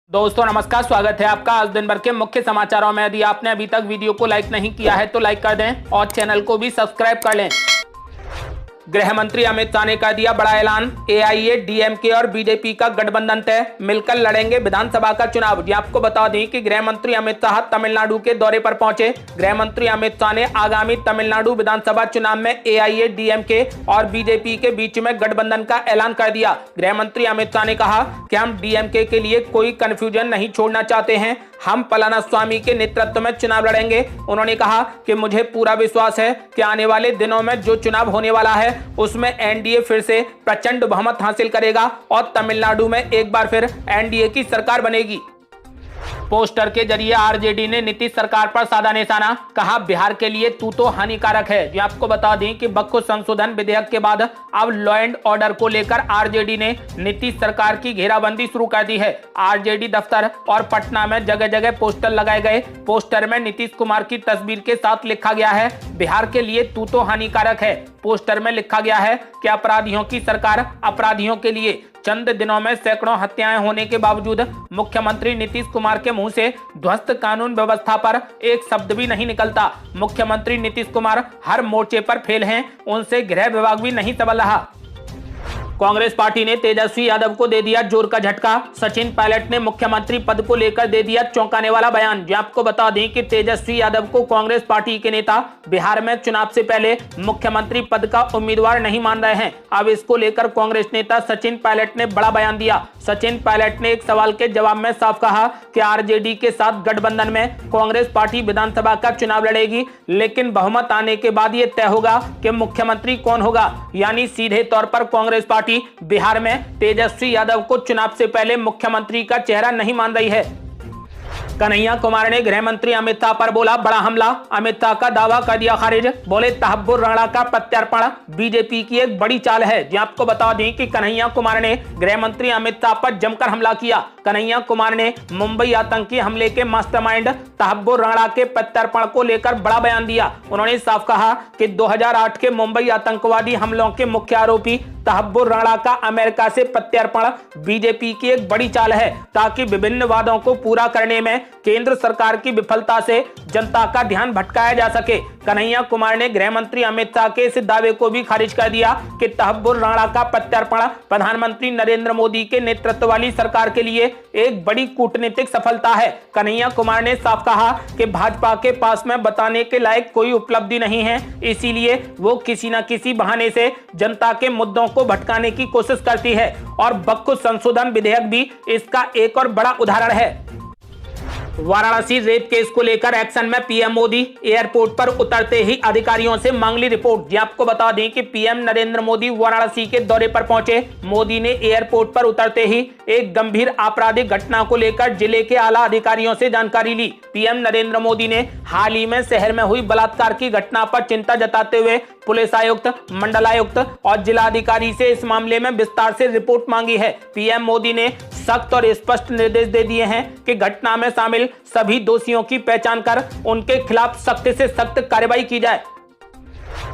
दोस्तों नमस्कार, स्वागत है आपका आज दिन भर के मुख्य समाचारों में। यदि आपने अभी तक वीडियो को लाइक नहीं किया है तो लाइक कर दें और चैनल को भी सब्सक्राइब कर लें। गृह मंत्री अमित शाह ने कर दिया बड़ा ऐलान। एआईएडीएमके और बीजेपी का गठबंधन तय, मिलकर लड़ेंगे विधानसभा का चुनाव। जी आपको बता दें कि गृह मंत्री अमित शाह तमिलनाडु के दौरे पर पहुंचे। गृह मंत्री अमित शाह ने आगामी तमिलनाडु विधानसभा चुनाव में एआईएडीएमके और बीजेपी के बीच में गठबंधन का ऐलान कर दिया। गृह मंत्री अमित शाह ने कहा कि हम डीएमके के लिए कोई कंफ्यूजन नहीं छोड़ना चाहते हैं, हम पलानीस्वामी के नेतृत्व में चुनाव लड़ेंगे। उन्होंने कहा कि मुझे पूरा विश्वास है कि आने वाले दिनों में जो चुनाव होने वाला है उसमें एनडीए फिर से प्रचंड बहुमत हासिल करेगा और तमिलनाडु में एक बार फिर एनडीए की सरकार बनेगी। पोस्टर के जरिए आरजेडी ने नीतीश सरकार पर साधा निशाना, कहा बिहार के लिए तू तो हानिकारक है। जी आपको बता दें कि बक्खु संशोधन विधेयक के बाद अब लॉ एंड ऑर्डर को लेकर आरजेडी ने नीतीश सरकार की घेराबंदी शुरू कर दी है। आरजेडी दफ्तर और पटना में जगह जगह पोस्टर लगाए गए। पोस्टर में नीतीश कुमार की तस्वीर के साथ लिखा गया है, बिहार के लिए तू तो हानिकारक है। पोस्टर में लिखा गया है कि अपराधियों की सरकार अपराधियों के लिए। चंद दिनों में सैकड़ों हत्याएं होने के बावजूद मुख्यमंत्री नीतीश कुमार के मुंह से ध्वस्त कानून व्यवस्था पर एक शब्द भी नहीं निकलता। मुख्यमंत्री नीतीश कुमार हर मोर्चे पर फेल हैं, उनसे गृह विभाग भी नहीं संभल रहा। कांग्रेस पार्टी ने तेजस्वी यादव को दे दिया जोर का झटका। सचिन पायलट ने मुख्यमंत्री पद को लेकर दे दिया चौंकाने वाला बयान। जी आपको बता दें कि तेजस्वी यादव को कांग्रेस पार्टी के नेता बिहार में चुनाव से पहले मुख्यमंत्री पद का उम्मीदवार नहीं मान रहे हैं। अब इसको लेकर कांग्रेस नेता सचिन पायलट ने बड़ा बयान दिया। सचिन पायलट ने एक सवाल के जवाब में साफ कहा कि आरजेडी के साथ गठबंधन में कांग्रेस पार्टी विधानसभा का चुनाव लड़ेगी, लेकिन बहुमत आने के बाद ये तय होगा कि मुख्यमंत्री कौन होगा। यानी सीधे तौर पर कांग्रेस पार्टी बिहार में तेजस्वी यादव को चुनाव से पहले मुख्यमंत्री का चेहरा नहीं मान रही है। कन्हैया कुमार ने गृह मंत्री अमित शाह पर बोला बड़ा हमला। अमित शाह का दावा कर दिया खारिज। बोले तहब्बुर राणा का प्रत्यार्पण बीजेपी की एक बड़ी चाल है। जी आपको बता दें कि कन्हैया कुमार ने गृह मंत्री अमित शाह पर जमकर हमला किया। कन्हैया कुमार ने मुंबई आतंकी हमले के मास्टरमाइंड तहब्बुर राणा के प्रत्यार्पण को लेकर बड़ा बयान दिया। उन्होंने साफ कहा कि 2008 के मुंबई आतंकवादी हमलों के मुख्य आरोपी तहब्बुर राणा का अमेरिका से प्रत्यार्पण बीजेपी की एक बड़ी चाल है, ताकि विभिन्न वादों को पूरा करने में केंद्र सरकार की विफलता से जनता का ध्यान भटकाया जा सके। कन्हैया कुमार ने गृह मंत्री अमित शाह के इस दावे को भी खारिज कर दिया कि तहब्बुर राणा का प्रत्यार्पण प्रधानमंत्री नरेंद्र मोदी के नेतृत्व वाली सरकार के लिए एक बड़ी कूटनीतिक सफलता है। कन्हैया कुमार ने साफ कहा कि भाजपा के पास में बताने के लायक कोई उपलब्धि नहीं है, इसीलिए वो किसी न किसी बहाने से जनता के मुद्दों को भटकाने की कोशिश करती है और बक्खु संशोधन विधेयक भी इसका एक और बड़ा उदाहरण है। वाराणसी रेप केस को लेकर एक्शन में पीएम मोदी। एयरपोर्ट पर उतरते ही अधिकारियों से मांग ली रिपोर्ट। जी आपको बता दें कि पीएम नरेंद्र मोदी वाराणसी के दौरे पर पहुंचे। मोदी ने एयरपोर्ट पर उतरते ही एक गंभीर आपराधिक घटना को लेकर जिले के आला अधिकारियों से जानकारी ली। पीएम नरेंद्र मोदी ने हाल ही में शहर में हुई बलात्कार की घटना पर चिंता जताते हुए पुलिस आयुक्त, मंडलायुक्त और जिलाधिकारी से इस मामले में विस्तार से रिपोर्ट मांगी है। पीएम मोदी ने सख्त और स्पष्ट निर्देश दे दिए हैं कि घटना में शामिल सभी दोषियों की पहचान कर उनके खिलाफ सख्त से सख्त कार्रवाई की जाए।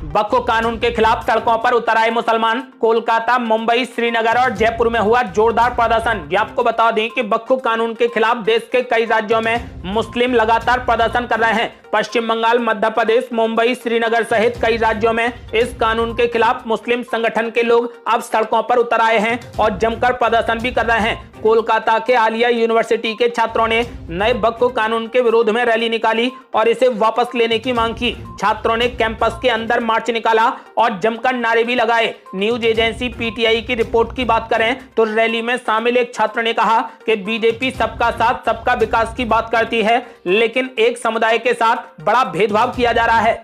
बक्खु कानून के खिलाफ सड़कों पर उतर आए मुसलमान। कोलकाता, मुंबई, श्रीनगर और जयपुर में हुआ जोरदार प्रदर्शन। आपको बता दें कि बक्खु कानून के खिलाफ देश के कई राज्यों में मुस्लिम लगातार प्रदर्शन कर रहे हैं। पश्चिम बंगाल, मध्य प्रदेश, मुंबई, श्रीनगर सहित कई राज्यों में इस कानून के खिलाफ मुस्लिम संगठन के लोग अब सड़कों पर उतर आए हैं और जमकर प्रदर्शन भी कर रहे हैं। कोलकाता के आलिया यूनिवर्सिटी के छात्रों ने नए बक्खु कानून के विरोध में रैली निकाली और इसे वापस लेने की मांग की। छात्रों ने कैंपस के अंदर मार्च निकाला और जमकर नारे भी लगाए। न्यूज एजेंसी पीटीआई की रिपोर्ट की बात करें तो रैली में शामिल एक छात्र ने कहा कि बीजेपी सबका साथ सबका विकास की बात करती है, लेकिन एक समुदाय के साथ बड़ा भेदभाव किया जा रहा है।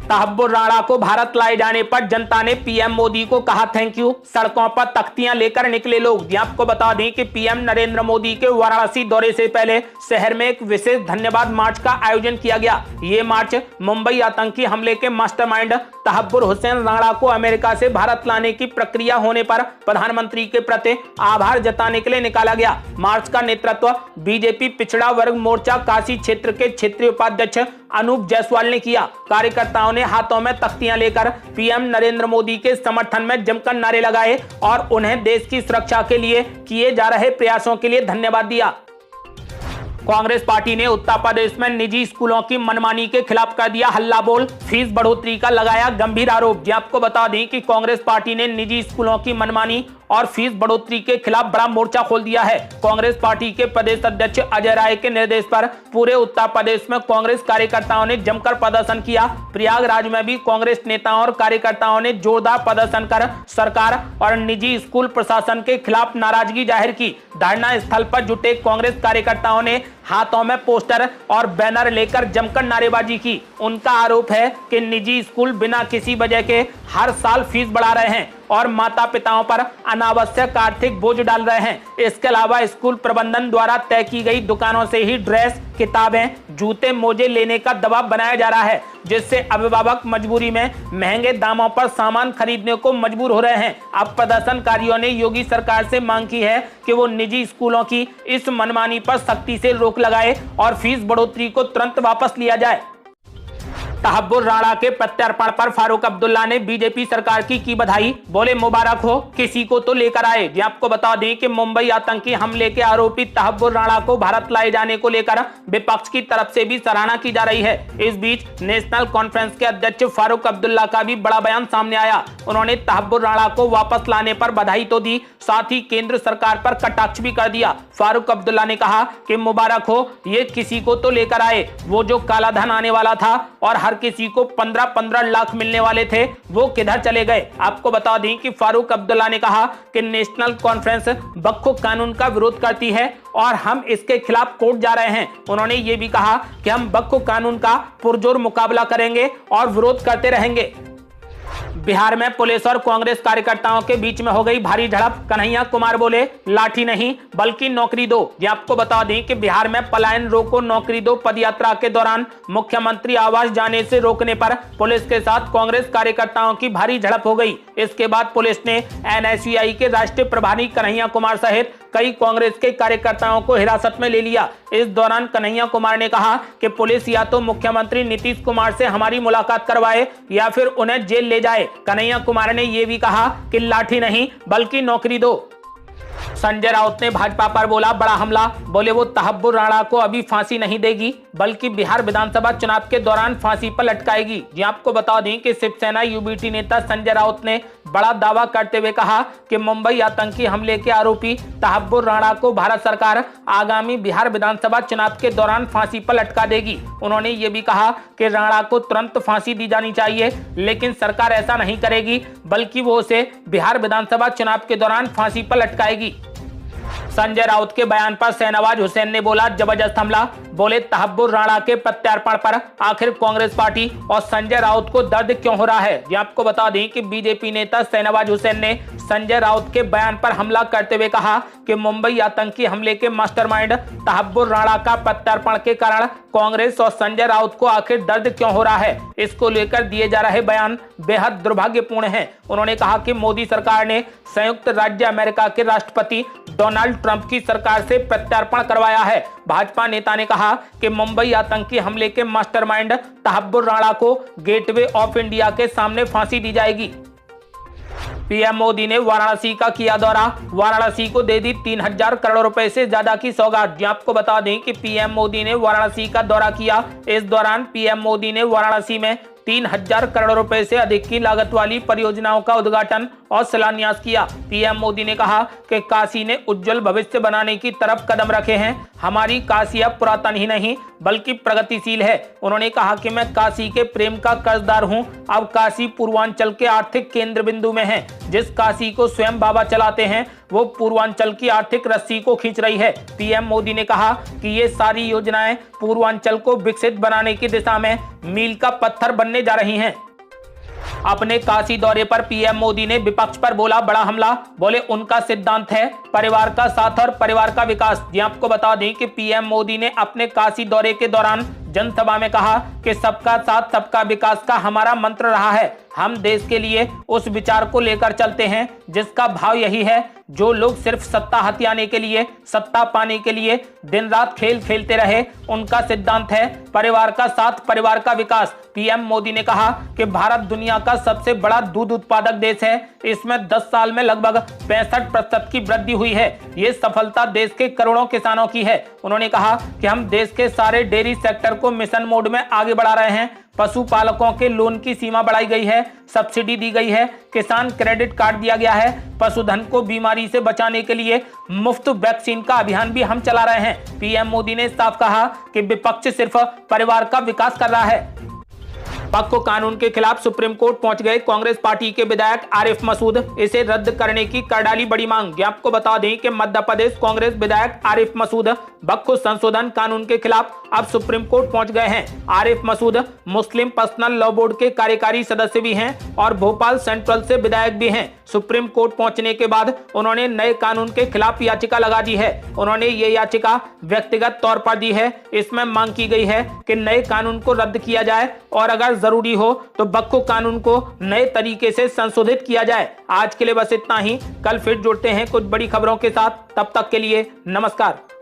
तहब्बुर राणा को भारत लाए जाने पर जनता ने पीएम मोदी को कहा थैंक यू। सड़कों पर तख्तियां लेकर निकले लोग। आपको बता दें कि पीएम नरेंद्र मोदी के वाराणसी दौरे से पहले शहर में एक विशेष धन्यवाद मार्च का आयोजन किया गया। ये मार्च मुंबई आतंकी हमले के मास्टरमाइंड तहब्बुर हुसैन राणा को अमेरिका से भारत लाने की प्रक्रिया होने पर प्रधानमंत्री के प्रति आभार जताने के लिए निकाला गया। मार्च का नेतृत्व बीजेपी पिछड़ा वर्ग मोर्चा काशी क्षेत्र के क्षेत्रीय उपाध्यक्ष अनूप जायसवाल ने किया। कार्यकर्ताओं ने हाथों में तख्तियां लेकर पीएम नरेंद्र मोदी के समर्थन में जमकर नारे लगाए और उन्हें देश की सुरक्षा के लिए किए जा रहे प्रयासों के लिए धन्यवाद दिया। कांग्रेस पार्टी ने उत्तर प्रदेश में निजी स्कूलों की मनमानी के खिलाफ कर दिया हल्ला बोल, फीस बढ़ोतरी का लगाया गंभीर आरोप। जी आपको बता दें कि कांग्रेस पार्टी ने निजी स्कूलों की मनमानी और फीस बढ़ोतरी के खिलाफ बड़ा मोर्चा खोल दिया है। कांग्रेस पार्टी के प्रदेश अध्यक्ष अजय राय के निर्देश पर पूरे उत्तर प्रदेश में कांग्रेस कार्यकर्ताओं ने जमकर प्रदर्शन किया। प्रयागराज में भी कांग्रेस नेताओं और कार्यकर्ताओं ने जोरदार प्रदर्शन कर सरकार और निजी स्कूल प्रशासन के खिलाफ नाराजगी जाहिर की। धरना स्थल पर जुटे कांग्रेस कार्यकर्ताओं ने हाथों में पोस्टर और बैनर लेकर जमकर नारेबाजी की। उनका आरोप है कि निजी स्कूल बिना किसी वजह के हर साल फीस बढ़ा रहे हैं और माता पिताओं पर अनावश्यक आर्थिक बोझ डाल रहे हैं। इसके अलावा स्कूल प्रबंधन द्वारा तय की गई दुकानों से ही ड्रेस, किताबें, जूते, मोजे लेने का दबाव बनाया जा रहा है, जिससे अभिभावक मजबूरी में महंगे दामों पर सामान खरीदने को मजबूर हो रहे हैं। अब प्रदर्शनकारियों ने योगी सरकार से मांग की है कि वो निजी स्कूलों की इस मनमानी पर सख्ती से रोक लगाए और फीस बढ़ोतरी को तुरंत वापस लिया जाए। तहब्बुर राणा के प्रत्यार्पण पर फारूक अब्दुल्ला ने बीजेपी सरकार की बधाई, बोले मुबारक हो, किसी को तो लेकर आए। जी आपको बता दें कि मुंबई आतंकी हमले के आरोपी तहब्बुर राणा को भारत लाए जाने को लेकर विपक्ष की तरफ से भी सराहना की जा रही है। इस बीच नेशनल कॉन्फ्रेंस के अध्यक्ष फारूक अब्दुल्ला का भी बड़ा बयान सामने आया। उन्होंने तहब्बुर राणा को वापस लाने पर बधाई तो दी, साथ ही केंद्र सरकार पर कटाक्ष भी कर दिया। फारूक अब्दुल्ला ने कहा कि मुबारक हो, ये किसी को तो लेकर आए। वो जो काला धन आने वाला था और हर किसी को 15-15 लाख मिलने वाले थे, वो किधर चले गए। आपको बता दें कि फारूक अब्दुल्ला ने कहा कि नेशनल कॉन्फ्रेंस वक्फ कानून का विरोध करती है और हम इसके खिलाफ कोर्ट जा रहे हैं। उन्होंने ये भी कहा कि हम वक्फ कानून का पुरजोर मुकाबला करेंगे और विरोध करते रहेंगे। बिहार में पुलिस और कांग्रेस कार्यकर्ताओं के बीच में हो गई भारी झड़प। कन्हैया कुमार बोले लाठी नहीं बल्कि नौकरी दो। ये आपको बता दें कि बिहार में पलायन रोको नौकरी दो पदयात्रा के दौरान मुख्यमंत्री आवास जाने से रोकने पर पुलिस के साथ कांग्रेस कार्यकर्ताओं की भारी झड़प हो गई। इसके बाद पुलिस ने एनएसयूआई के राष्ट्रीय प्रभारी कन्हैया कुमार सहित कई कांग्रेस के कार्यकर्ताओं को हिरासत में ले लिया। इस दौरान कन्हैया कुमार ने कहा कि पुलिस या तो मुख्यमंत्री नीतीश कुमार से हमारी मुलाकात करवाए या फिर उन्हें जेल ले जाए। कन्हैया कुमार ने यह भी कहा कि लाठी नहीं बल्कि नौकरी दो। संजय राउत ने भाजपा पर बोला बड़ा हमला, बोले वो तहब्बुर राणा को अभी फांसी नहीं देगी बल्कि बिहार विधानसभा चुनाव के दौरान फांसी पर लटकाएगी। जी आपको बता दें कि शिवसेना यूबीटी नेता संजय राउत ने बड़ा दावा करते हुए कहा कि मुंबई आतंकी हमले के आरोपी तहब्बुर राणा को भारत सरकार आगामी बिहार विधानसभा चुनाव के दौरान फांसी पर लटका देगी। उन्होंने ये भी कहा कि राणा को तुरंत फांसी दी जानी चाहिए, लेकिन सरकार ऐसा नहीं करेगी बल्कि वो उसे बिहार विधानसभा चुनाव के दौरान फांसी पर लटकाएगी। संजय राउत के बयान पर शहनवाज हुसैन ने बोला जबरदस्त हमला, बोले तहब्बुर राणा के प्रत्यार्पण पर आखिर कांग्रेस पार्टी और संजय राउत को दर्द क्यों हो रहा है। ये आपको बता दें कि बीजेपी नेता शहनवाज हुसैन ने संजय राउत के बयान पर हमला करते हुए कहा कि मुंबई आतंकी हमले के मास्टरमाइंड तहब्बुर राणा का प्रत्यार्पण के कारण कांग्रेस और संजय राउत को आखिर दर्द क्यों हो रहा है। इसको लेकर दिए जा रहे बयान बेहद दुर्भाग्यपूर्ण हैं। उन्होंने कहा कि मोदी सरकार ने संयुक्त राज्य अमेरिका के राष्ट्रपति डोनाल्ड ट्रंप की सरकार से प्रत्यार्पण करवाया है। भाजपा नेता ने कहा कि मुंबई आतंकी हमले के मास्टरमाइंड तहब्बुर राणा को गेटवे ऑफ इंडिया के सामने फांसी दी जाएगी। पीएम मोदी ने वाराणसी का किया दौरा, वाराणसी को दे दी 3000 करोड़ रुपए से ज्यादा की सौगात। आपको बता दें कि पीएम मोदी ने वाराणसी का दौरा किया। इस दौरान पीएम मोदी ने वाराणसी में 3000 करोड़ रुपए से अधिक की लागत वाली परियोजनाओं का उद्घाटन और शिलान्यास किया। पीएम मोदी ने कहा कि काशी ने उज्जवल भविष्य बनाने की तरफ कदम रखे हैं। हमारी काशी अब पुरातन ही नहीं बल्कि प्रगतिशील है। उन्होंने कहा कि मैं काशी के प्रेम का कर्जदार हूं। अब काशी पूर्वांचल के आर्थिक केंद्र बिंदु में है। जिस काशी को स्वयं बाबा चलाते हैं वो पूर्वांचल की आर्थिक रस्सी को खींच रही है। पीएम मोदी ने कहा कि ये सारी योजनाएं पूर्वांचल को विकसित बनाने की दिशा में मील का पत्थर बनने जा रही हैं। अपने काशी दौरे पर पीएम मोदी ने विपक्ष पर बोला बड़ा हमला, बोले उनका सिद्धांत है परिवार का साथ और परिवार का विकास। जी आपको बता दें कि पीएम मोदी ने अपने काशी दौरे के दौरान जनसभा में कहा कि सबका साथ सबका विकास का हमारा मंत्र रहा है। हम देश के लिए उस विचार को लेकर चलते हैं जिसका भाव यही है, जो लोग सिर्फ सत्ता हथियाने के लिए, सत्ता पाने के लिए दिन रात खेल खेलते रहे, उनका सिद्धांत है परिवार का साथ, परिवार का विकास। पीएम मोदी ने कहा कि भारत दुनिया का सबसे बड़ा दूध उत्पादक देश है, इसमें 10 साल में लगभग 65% की वृद्धि हुई है। ये सफलता देश के करोड़ों किसानों की है। उन्होंने कहा कि हम देश के सारे डेयरी सेक्टर को मिशन मोड में आगे बढ़ा रहे हैं। पशुपालकों के लोन की सीमा बढ़ाई गई है, सब्सिडी दी गई है, किसान क्रेडिट कार्ड दिया गया है, पशुधन को बीमारी से बचाने के लिए मुफ्त वैक्सीन का अभियान भी हम चला रहे हैं। पीएम मोदी ने साफ कहा कि विपक्ष सिर्फ परिवार का विकास कर रहा है। पक्को कानून के खिलाफ सुप्रीम कोर्ट पहुंच गए कांग्रेस पार्टी के विधायक आरिफ मसूद। इसे रद्द करने की कर डाली बड़ी मांग। आपको बता दें कि मध्य प्रदेश कांग्रेस विधायक आरिफ मसूद वक्फ संशोधन कानून के खिलाफ अब सुप्रीम कोर्ट पहुंच गए हैं। आरिफ मसूद मुस्लिम पर्सनल लॉ बोर्ड के कार्यकारी सदस्य भी हैं और भोपाल सेंट्रल से विधायक भी हैं। सुप्रीम कोर्ट पहुंचने के बाद उन्होंने नए कानून के खिलाफ याचिका लगा दी है। उन्होंने ये याचिका व्यक्तिगत तौर पर दी है। इसमें मांग की गई है कि नए कानून को रद्द किया जाए और अगर जरूरी हो तो वक्फ कानून को नए तरीके से संशोधित किया जाए। आज के लिए बस इतना ही। कल फिर जुड़ते हैं कुछ बड़ी खबरों के साथ। तब तक के लिए नमस्कार।